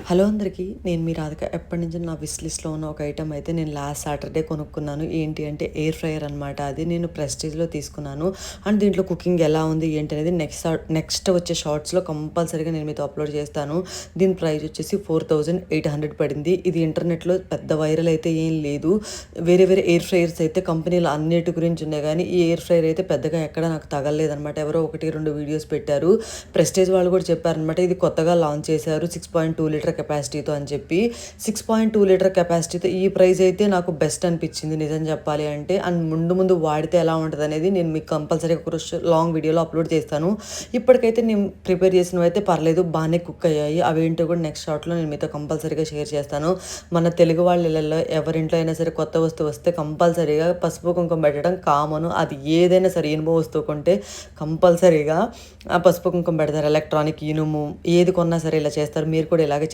Hello అందరికీ. నేను మీ రాధిక. ఎప్పటినుంచో నా విష్ లిస్ట్‌లో ఉన్న ఒక ఐటెమ్ అయితే నేను లాస్ట్ సాటర్‌డే కొనుక్కున్నాను. ఏంటి అంటే ఎయిర్ ఫ్రైయర్ అనమాట. అది నేను ప్రెస్టీజ్‌లో తీసుకున్నాను. అండ్ దీంట్లో కుకింగ్ ఎలా ఉంది ఏంటి అనేది నెక్స్ట్ వచ్చే షార్ట్స్‌లో కంపల్సరీగా నేను మీతో అప్లోడ్ చేస్తాను. దీని ప్రైస్ వచ్చేసి 4800 పడింది. ఇది ఇంటర్నెట్‌లో పెద్ద వైరల్ అయితే ఏం లేదు. వేరే వేరే ఎయిర్ ఫ్రైయర్స్ అయితే కంపెనీలు అన్నిటి గురించి ఉన్నాయి కానీ ఈ ఎయిర్ ఫ్రైయర్ అయితే పెద్దగా ఎక్కడ నాకు తగలలేదనమాట. ఎవరో 1, 2 వీడియోస్ పెట్టారు. ప్రెస్టీజ్ వాళ్ళు కూడా చెప్పారనమాట. ఇది కొత్తగా లాంచ్ చేశారు 6.2 లీటర్ కెపాసిటీతో అని చెప్పి. 6.2 లీటర్ కెపాసిటీతో ఈ ప్రైస్ అయితే నాకు బెస్ట్ అనిపించింది నిజం చెప్పాలి అంటే. అండ్ ముందు వాడితే ఎలా ఉంటుంది అనేది నేను మీకు కంపల్సరీ ఒక లాంగ్ వీడియోలో అప్లోడ్ చేస్తాను. ఇప్పటికైతే నేను ప్రిపేర్ చేసినవి అయితే పర్లేదు, బాగానే కుక్ అయ్యాయి. అవేంటో కూడా నెక్స్ట్ షార్ట్లో నేను మీతో కంపల్సరీగా షేర్ చేస్తాను. మన తెలుగు వాళ్ళ ఇళ్ళల్లో ఎవరింట్లో అయినా సరే కొత్త వస్తువు వస్తే కంపల్సరీగా పసుపు కుంకుమ పెట్టడం కామను. అది ఏదైనా సరే ఇనుము వస్తువు కొంటే కంపల్సరీగా ఆ పసుపు కుంకుమ పెడతారు. ఎలక్ట్రానిక్, ఇనుము ఏది కొన్నా సరే ఇలా చేస్తారు. మీరు కూడా ఇలాగే